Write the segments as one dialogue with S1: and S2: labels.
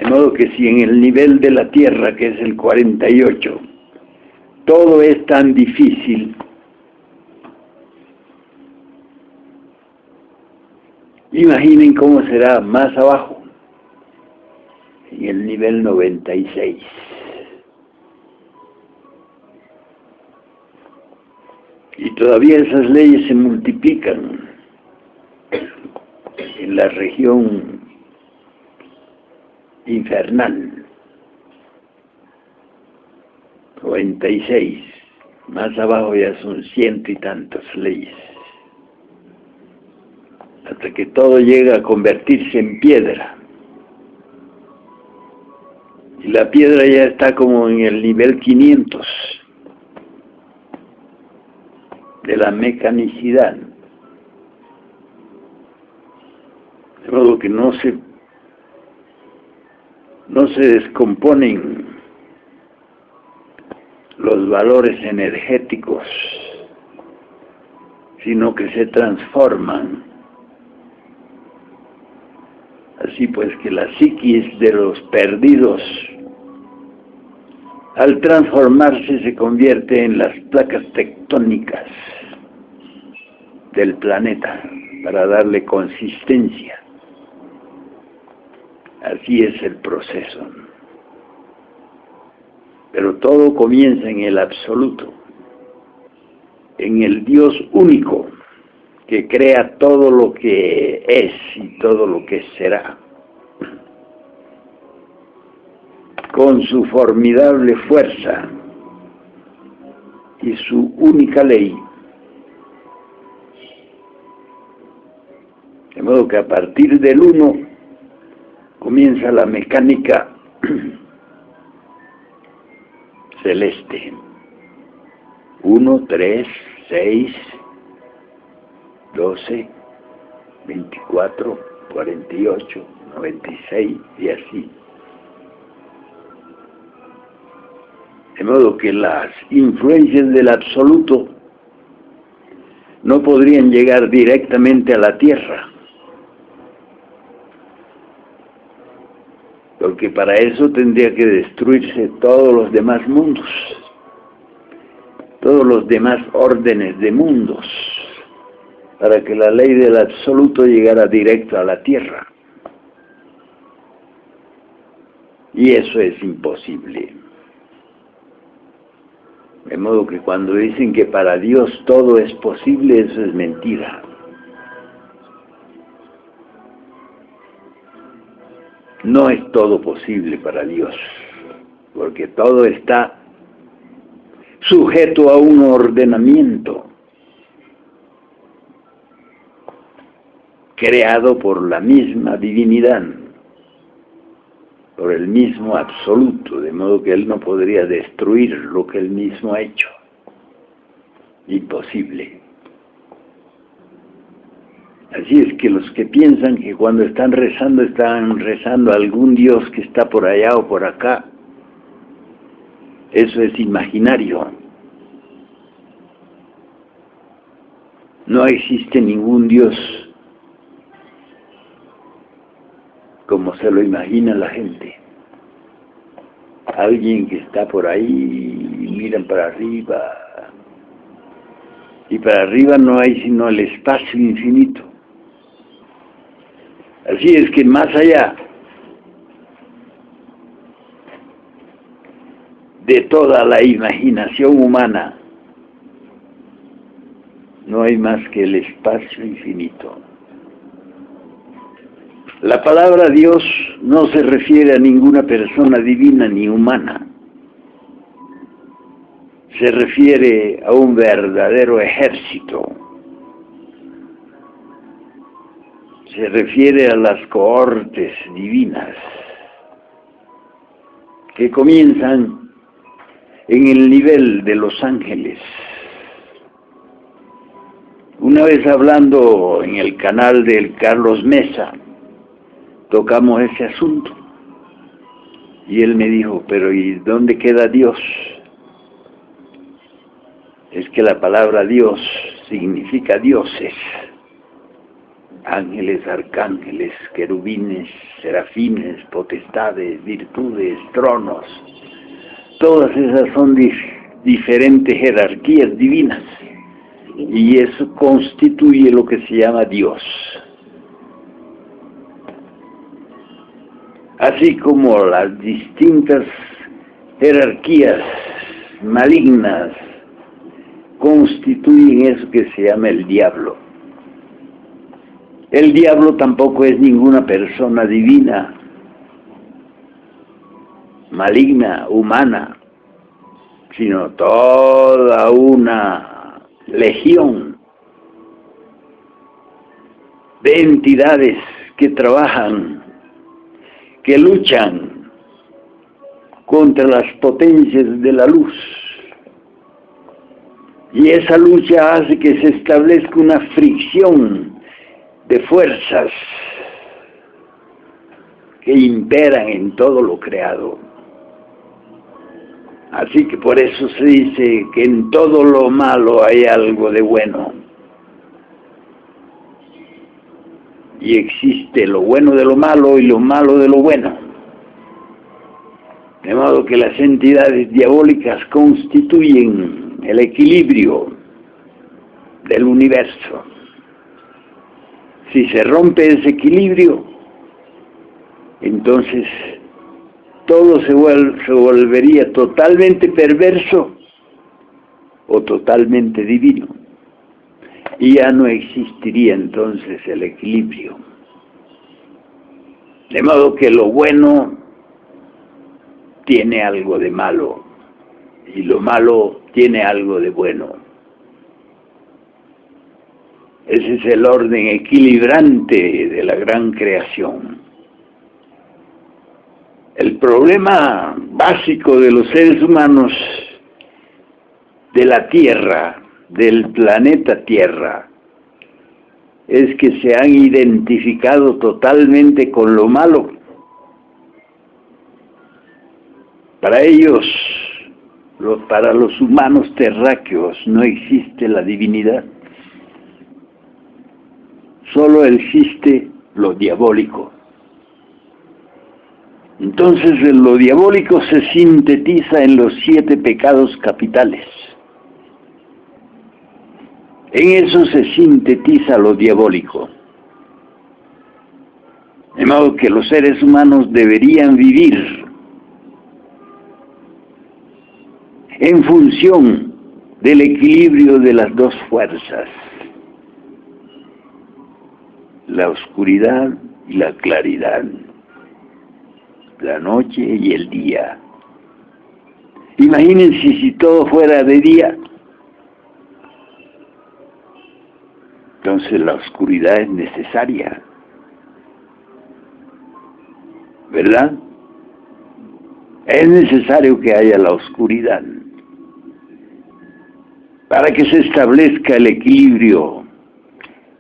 S1: De modo que si en el nivel de la Tierra, que es el 48, todo es tan difícil, imaginen cómo será más abajo, en el nivel 96. Y todavía esas leyes se multiplican en la región infernal. 96. Más abajo ya son 100 y tantas leyes. Hasta que todo llega a convertirse en piedra. Y la piedra ya está como en el nivel 500 de la mecanicidad. De modo que no se descomponen los valores energéticos, sino que se transforman. Así pues que la psiquis de los perdidos, al transformarse, se convierte en las placas tectónicas del planeta para darle consistencia. Así es el proceso. Pero todo comienza en el absoluto, en el Dios único, que crea todo lo que es y todo lo que será, con su formidable fuerza y su única ley. De modo que a partir del uno comienza la mecánica celeste. 1, 3, 6, 12, 24, 48, 96 y así. De modo que las influencias del absoluto no podrían llegar directamente a la Tierra, porque para eso tendría que destruirse todos los demás mundos, todos los demás órdenes de mundos, para que la ley del absoluto llegara directo a la Tierra. Y eso es imposible. De modo que cuando dicen que para Dios todo es posible, eso es mentira. No es todo posible para Dios, porque todo está sujeto a un ordenamiento creado por la misma divinidad, por el mismo absoluto, de modo que Él no podría destruir lo que Él mismo ha hecho. Imposible. Así es que los que piensan que cuando están rezando a algún Dios que está por allá o por acá, eso es imaginario. No existe ningún Dios como se lo imagina la gente. Alguien que está por ahí y miran para arriba. Y para arriba no hay sino el espacio infinito. Así es que más allá de toda la imaginación humana, no hay más que el espacio infinito. La palabra Dios no se refiere a ninguna persona divina ni humana. Se refiere a un verdadero ejército. Se refiere a las cohortes divinas que comienzan en el nivel de los ángeles. Una vez hablando en el canal del Carlos Mesa, tocamos ese asunto y él me dijo, pero ¿y dónde queda Dios? Es que la palabra Dios significa dioses. ángeles, arcángeles, querubines, serafines, potestades, virtudes, tronos. Todas esas son diferentes jerarquías divinas. Y eso constituye lo que se llama Dios. Así como las distintas jerarquías malignas constituyen eso que se llama el diablo. El diablo tampoco es ninguna persona divina, maligna, humana, sino toda una legión de entidades que trabajan, que luchan contra las potencias de la luz. Y esa lucha hace que se establezca una fricción de fuerzas que imperan en todo lo creado. Así que por eso se dice que en todo lo malo hay algo de bueno. Y existe lo bueno de lo malo y lo malo de lo bueno. De modo que las entidades diabólicas constituyen el equilibrio del universo. Si se rompe ese equilibrio, entonces todo se volvería totalmente perverso o totalmente divino. Y ya no existiría entonces el equilibrio. De modo que lo bueno tiene algo de malo y lo malo tiene algo de bueno. Ese es el orden equilibrante de la gran creación. El problema básico de los seres humanos, de la Tierra, del planeta Tierra, es que se han identificado totalmente con lo malo. Para ellos, para los humanos terráqueos, no existe la divinidad. Solo existe lo diabólico. Entonces lo diabólico se sintetiza en los 7 pecados capitales. En eso se sintetiza lo diabólico. De modo que los seres humanos deberían vivir en función del equilibrio de las dos fuerzas, la oscuridad y la claridad, la noche y el día. Imagínense si todo fuera de día. Entonces la oscuridad es necesaria, ¿verdad? Es necesario que haya la oscuridad para que se establezca el equilibrio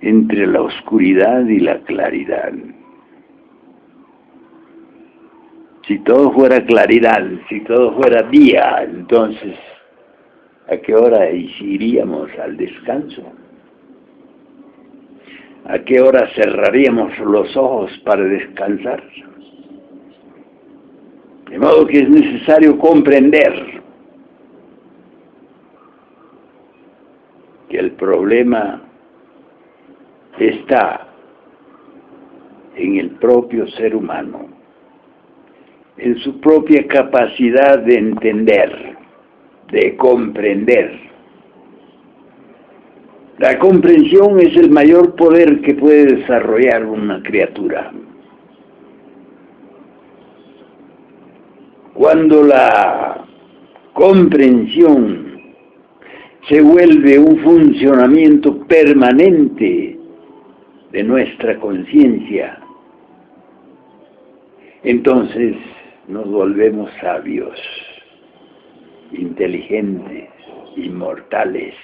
S1: entre la oscuridad y la claridad. Si todo fuera claridad, si todo fuera día, entonces, ¿a qué hora iríamos al descanso? ¿A qué hora cerraríamos los ojos para descansar? De modo que es necesario comprender que el problema está en el propio ser humano, en su propia capacidad de entender, de comprender. La comprensión es el mayor poder que puede desarrollar una criatura. Cuando la comprensión se vuelve un funcionamiento permanente de nuestra conciencia, entonces nos volvemos sabios, inteligentes, inmortales.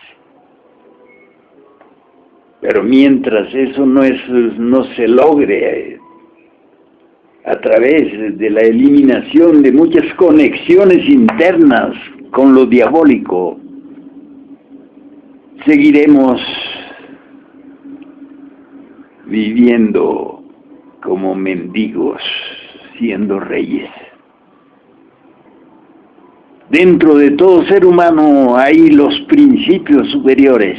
S1: Pero mientras eso no se logre a través de la eliminación de muchas conexiones internas con lo diabólico, seguiremos viviendo como mendigos, siendo reyes. Dentro de todo ser humano hay los principios superiores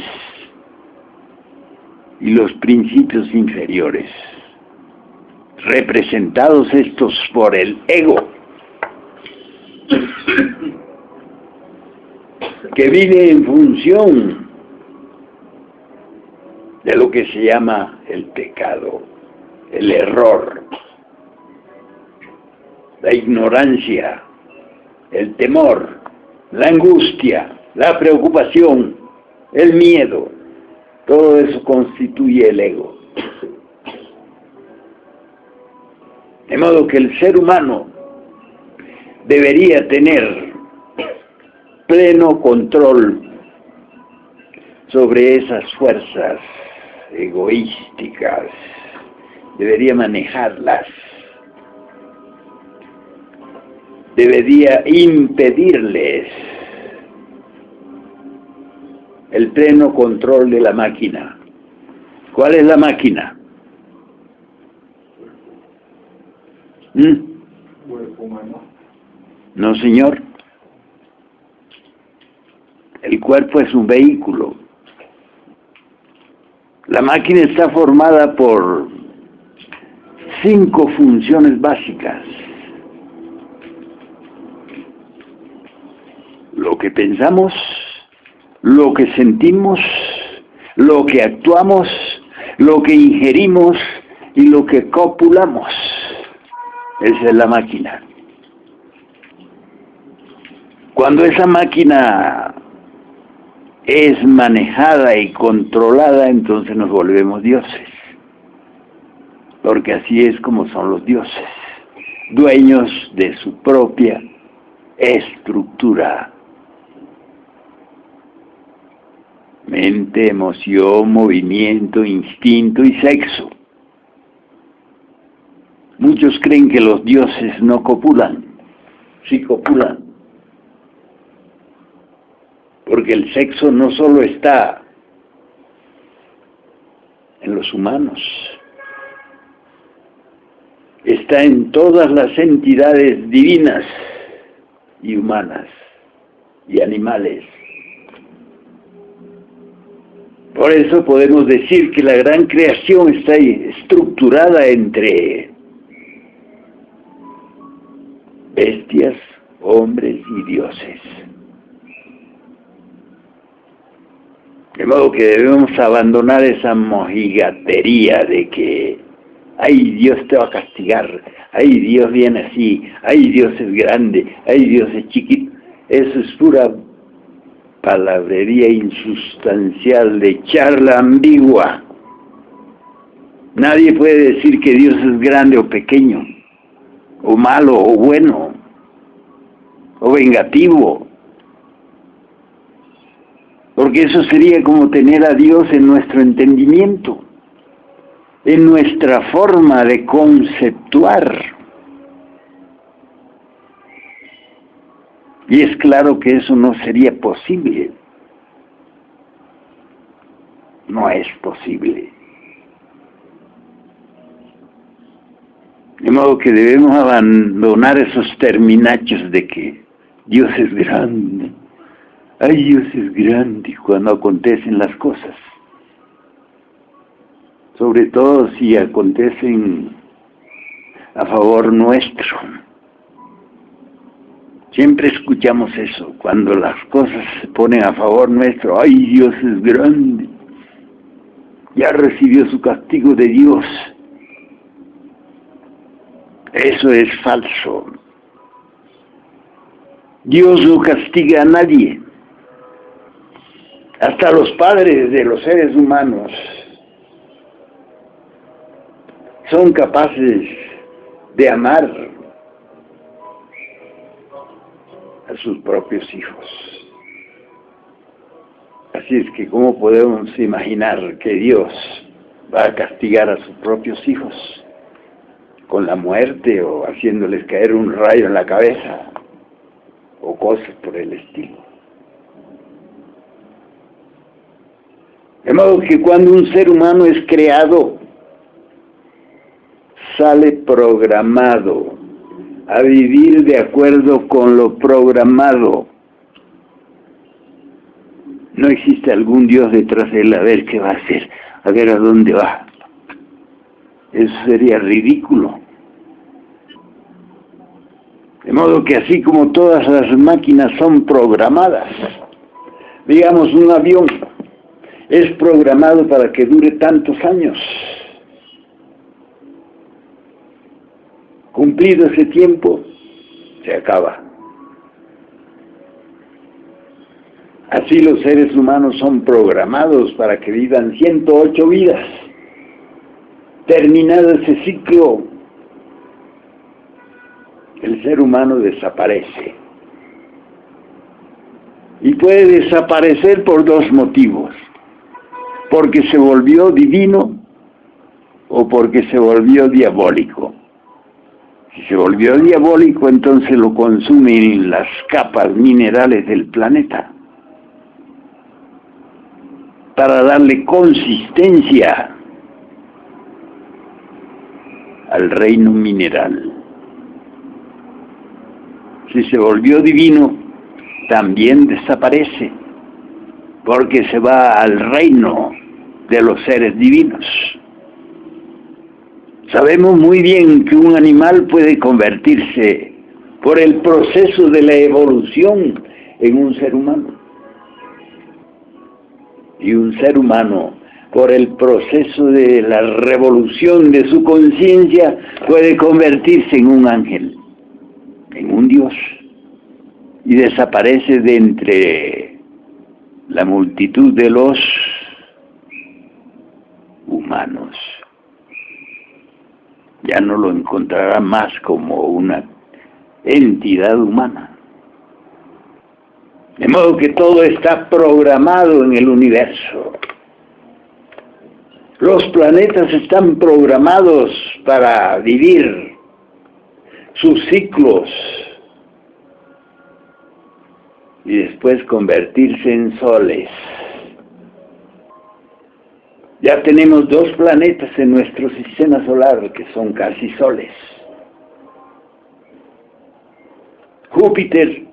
S1: y los principios inferiores, representados estos por el ego, que vive en función de lo que se llama el pecado, el error, la ignorancia, el temor, la angustia, la preocupación, el miedo. Todo eso constituye el ego. De modo que el ser humano debería tener pleno control sobre esas fuerzas egoísticas, debería manejarlas, debería impedirles el pleno control de la máquina. ¿Cuál es la máquina?
S2: ¿Cuerpo humano?
S1: No, señor. El cuerpo es un vehículo. La máquina está formada por 5 funciones básicas. Lo que pensamos, lo que sentimos, lo que actuamos, lo que ingerimos y lo que copulamos. Esa es la máquina. Cuando esa máquina es manejada y controlada, entonces nos volvemos dioses. Porque así es como son los dioses, dueños de su propia estructura. Mente, emoción, movimiento, instinto y sexo. Muchos creen que los dioses no copulan. Sí copulan. Porque el sexo no solo está en los humanos, está en todas las entidades divinas y humanas y animales. Por eso podemos decir que la gran creación está estructurada entre bestias, hombres y dioses. De modo que debemos abandonar esa mojigatería de que, ay, Dios te va a castigar, ay, Dios viene así, ay, Dios es grande, ay, Dios es chiquito. Eso es pura palabrería insustancial de charla ambigua. Nadie puede decir que Dios es grande o pequeño, o malo o bueno, o vengativo. Porque eso sería como tener a Dios en nuestro entendimiento, en nuestra forma de conceptuar. Y es claro que eso no sería posible. No es posible. De modo que debemos abandonar esos terminachos de que Dios es grande. Ay, Dios es grande cuando acontecen las cosas. Sobre todo si acontecen a favor nuestro. Siempre escuchamos eso, cuando las cosas se ponen a favor nuestro. Ay, Dios es grande. Ya recibió su castigo de Dios. Eso es falso. Dios no castiga a nadie. Hasta los padres de los seres humanos son capaces de amar a sus propios hijos. Así es que, ¿cómo podemos imaginar que Dios va a castigar a sus propios hijos con la muerte o haciéndoles caer un rayo en la cabeza o cosas por el estilo? De modo que cuando un ser humano es creado, sale programado a vivir de acuerdo con lo programado. No existe algún Dios detrás de él a ver qué va a hacer, a ver a dónde va. Eso sería ridículo. De modo que así como todas las máquinas son programadas, digamos un avión es programado para que dure tantos años. Cumplido ese tiempo, se acaba. Así los seres humanos son programados para que vivan 108 vidas. Terminado ese ciclo, el ser humano desaparece. Y puede desaparecer por dos motivos: porque se volvió divino o porque se volvió diabólico. Si se volvió diabólico, entonces lo consumen las capas minerales del planeta para darle consistencia al reino mineral. Si se volvió divino, también desaparece, porque se va al reino de los seres divinos. Sabemos muy bien que un animal puede convertirse por el proceso de la evolución en un ser humano. Y un ser humano, por el proceso de la revolución de su conciencia, puede convertirse en un ángel, en un Dios, y desaparece de entre la multitud de los humanos. Ya no lo encontrará más como una entidad humana. De modo que todo está programado en el universo. Los planetas están programados para vivir sus ciclos y después convertirse en soles. Ya tenemos 2 planetas en nuestro sistema solar que son casi soles: Júpiter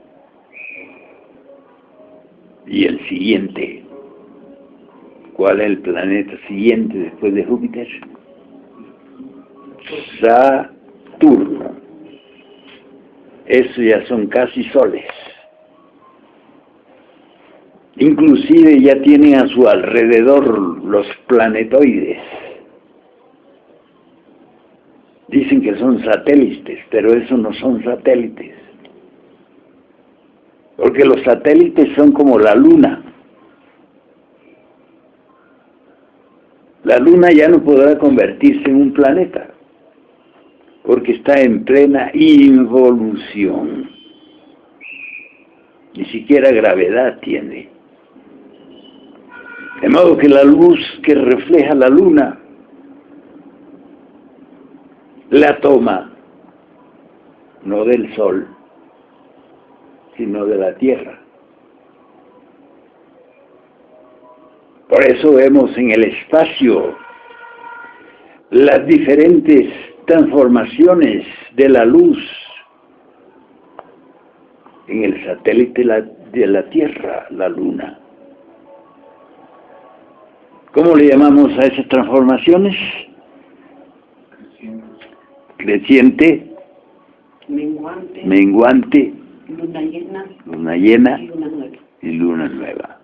S1: y el siguiente. ¿Cuál es el planeta siguiente después de Júpiter? Saturno. Eso ya son casi soles. Inclusive ya tienen a su alrededor los planetoides. Dicen que son satélites, pero eso no son satélites. Porque los satélites son como la luna. La luna ya no podrá convertirse en un planeta, porque está en plena involución. Ni siquiera gravedad tiene. De modo que la luz que refleja la luna la toma no del sol, sino de la tierra. Por eso vemos en el espacio las diferentes transformaciones de la luz en el satélite de la Tierra, la Luna. ¿Cómo le llamamos a esas transformaciones? Creciente, menguante, luna llena y luna nueva.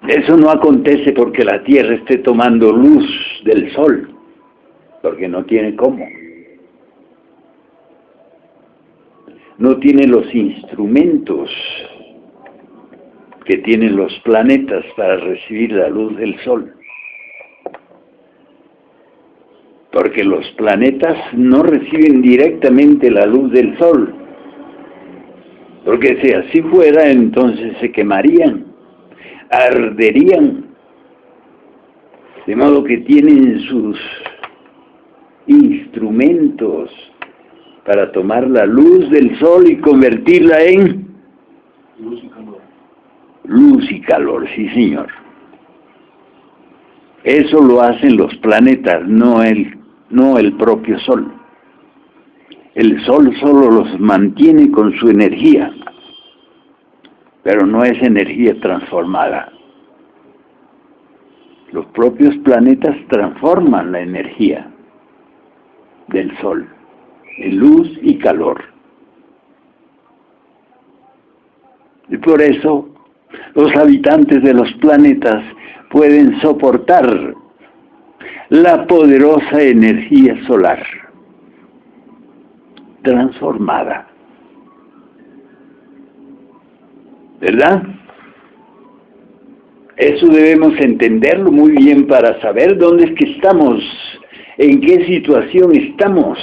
S1: Eso no acontece porque la Tierra esté tomando luz del Sol, porque no tiene cómo. No tiene los instrumentos que tienen los planetas para recibir la luz del Sol. Porque los planetas no reciben directamente la luz del Sol. Porque si así fuera, entonces se quemarían, arderían. De modo que tienen sus instrumentos para tomar la luz del Sol y convertirla en luz y calor. Luz y calor, sí señor. Eso lo hacen los planetas, no el propio Sol. El Sol solo los mantiene con su energía, pero no es energía transformada. Los propios planetas transforman la energía del Sol en luz y calor. Y por eso los habitantes de los planetas pueden soportar la poderosa energía solar transformada. ¿Verdad? Eso debemos entenderlo muy bien para saber dónde es que estamos, en qué situación estamos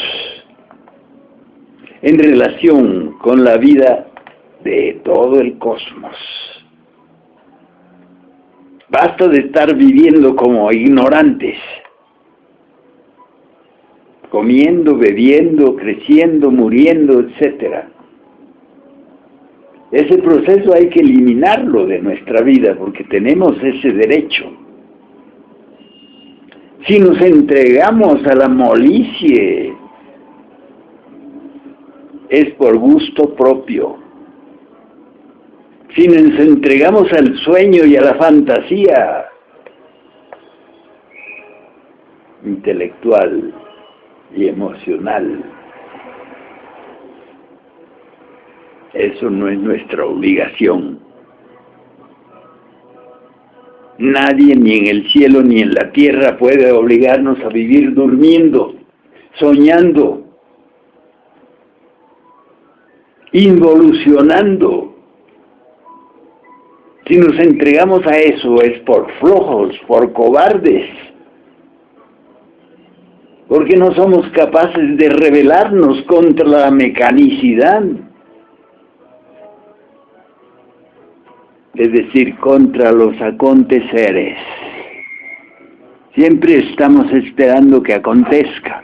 S1: en relación con la vida de todo el cosmos. Basta de estar viviendo como ignorantes, comiendo, bebiendo, creciendo, muriendo, etc. Ese proceso hay que eliminarlo de nuestra vida porque tenemos ese derecho. Si nos entregamos a la molicie, es por gusto propio. Si nos entregamos al sueño y a la fantasía intelectual y emocional, eso no es nuestra obligación. Nadie, ni en el cielo ni en la tierra, puede obligarnos a vivir durmiendo, soñando, involucionando. Si nos entregamos a eso es por flojos, por cobardes, porque no somos capaces de rebelarnos contra la mecanicidad, es decir, contra los aconteceres. Siempre estamos esperando que acontezca.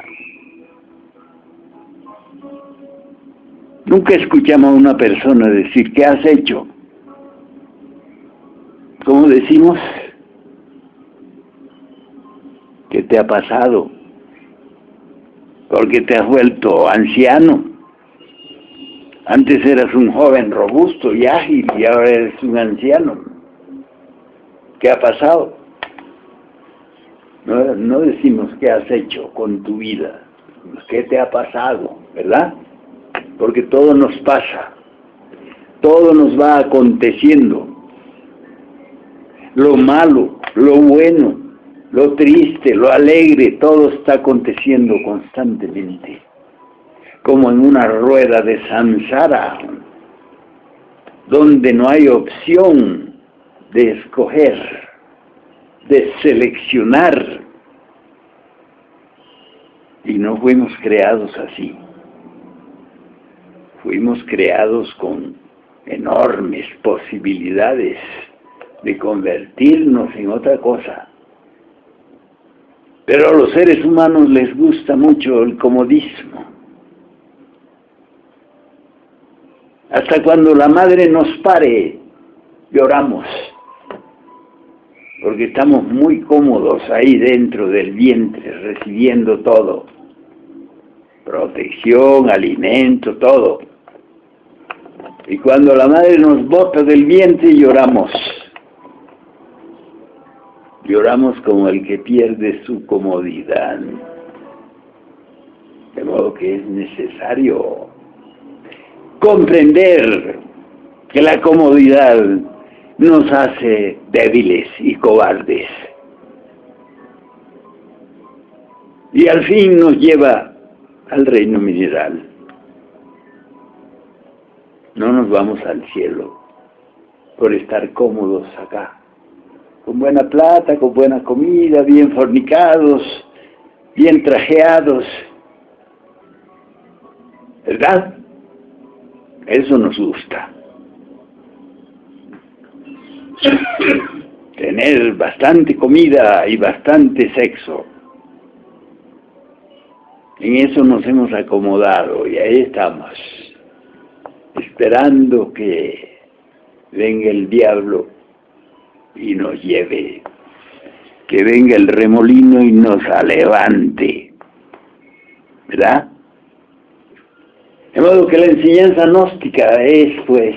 S1: Nunca escuchamos a una persona decir, ¿qué has hecho? ¿Cómo decimos? ¿Qué te ha pasado? Porque te has vuelto anciano. Antes eras un joven robusto y ágil y ahora eres un anciano. ¿Qué ha pasado? No decimos qué has hecho con tu vida, qué te ha pasado, ¿verdad? Porque todo nos pasa, todo nos va aconteciendo. Lo malo, lo bueno, lo triste, lo alegre, todo está aconteciendo constantemente. Como en una rueda de samsara, donde no hay opción de escoger, de seleccionar. Y no fuimos creados así. Fuimos creados con enormes posibilidades de convertirnos en otra cosa. Pero a los seres humanos les gusta mucho el comodismo. Hasta cuando la madre nos pare, lloramos, porque estamos muy cómodos ahí dentro del vientre, recibiendo todo. Protección, alimento, todo. Y cuando la madre nos bota del vientre, lloramos. Lloramos como el que pierde su comodidad. De modo que es necesario comprender que la comodidad nos hace débiles y cobardes. Y al fin nos lleva al reino mineral. No nos vamos al cielo por estar cómodos acá, con buena plata, con buena comida, bien fornicados, bien trajeados, ¿verdad? Eso nos gusta. Tener bastante comida y bastante sexo. En eso nos hemos acomodado y ahí estamos, esperando que venga el diablo y nos lleve que venga el remolino y nos levante, ¿verdad? De modo que la enseñanza gnóstica es, pues,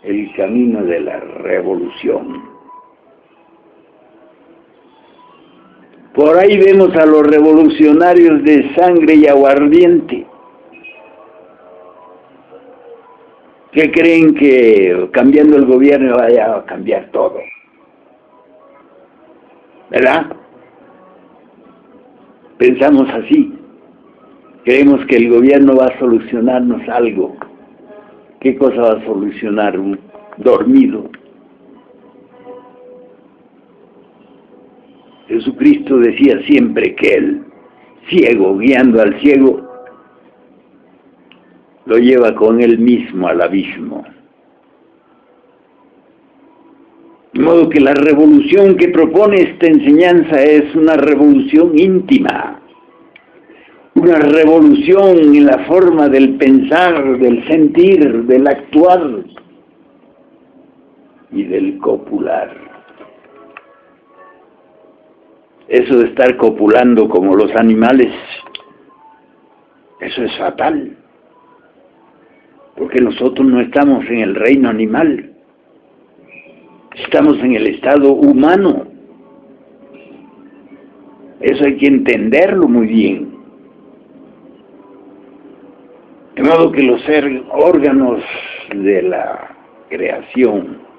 S1: el camino de la revolución. Por ahí vemos a los revolucionarios de sangre y aguardiente, que creen que cambiando el gobierno vaya a cambiar todo, ¿verdad? Pensamos así, creemos que el gobierno va a solucionarnos algo. ¿Qué cosa va a solucionar un dormido? Jesucristo decía siempre que el ciego, guiando al ciego, lo lleva con él mismo al abismo. De modo que la revolución que propone esta enseñanza es una revolución íntima, una revolución en la forma del pensar, del sentir, del actuar y del copular. Eso de estar copulando como los animales, eso es fatal, porque nosotros no estamos en el reino animal, estamos en el estado humano. Eso hay que entenderlo muy bien. De modo que los órganos de la creación,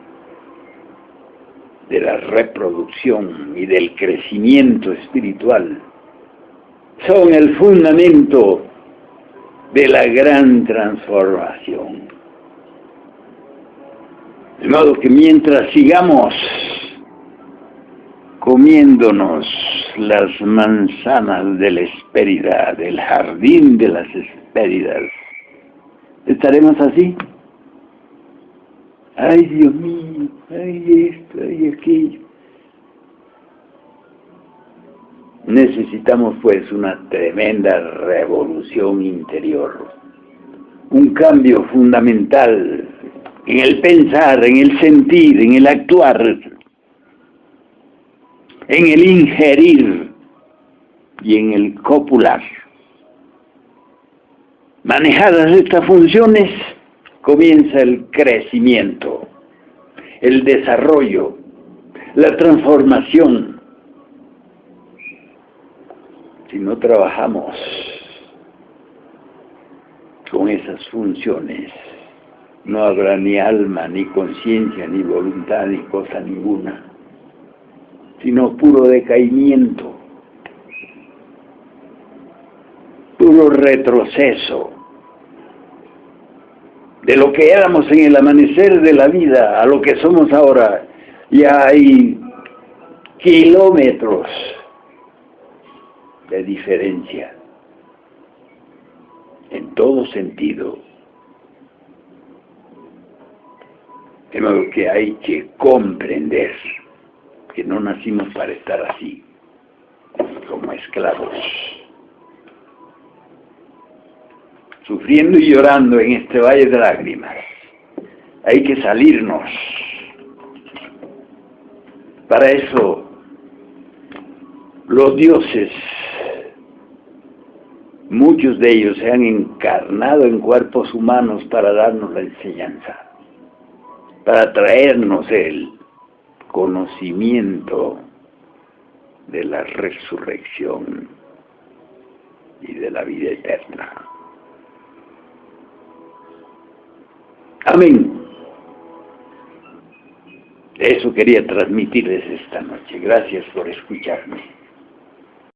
S1: de la reproducción y del crecimiento espiritual son el fundamento de la gran transformación. De modo que mientras sigamos comiéndonos las manzanas de la Hespérida, del jardín de las Hespéridas, estaremos así. Ay, Dios mío, ay esto, ay aquello. Necesitamos pues una tremenda revolución interior, un cambio fundamental en el pensar, en el sentir, en el actuar, en el ingerir y en el copular. Manejadas estas funciones, comienza el crecimiento, el desarrollo, la transformación. Si no trabajamos con esas funciones, no habrá ni alma, ni conciencia, ni voluntad, ni cosa ninguna, sino puro decaimiento, puro retroceso de lo que éramos en el amanecer de la vida a lo que somos ahora. Ya hay kilómetros de diferencia en todo sentido. De modo que hay que comprender que no nacimos para estar así, como esclavos, sufriendo y llorando en este valle de lágrimas. Hay que salirnos. Para eso, los dioses, muchos de ellos se han encarnado en cuerpos humanos para darnos la enseñanza, para traernos el conocimiento de la resurrección y de la vida eterna. Amén. Eso quería transmitirles esta noche. Gracias por escucharme.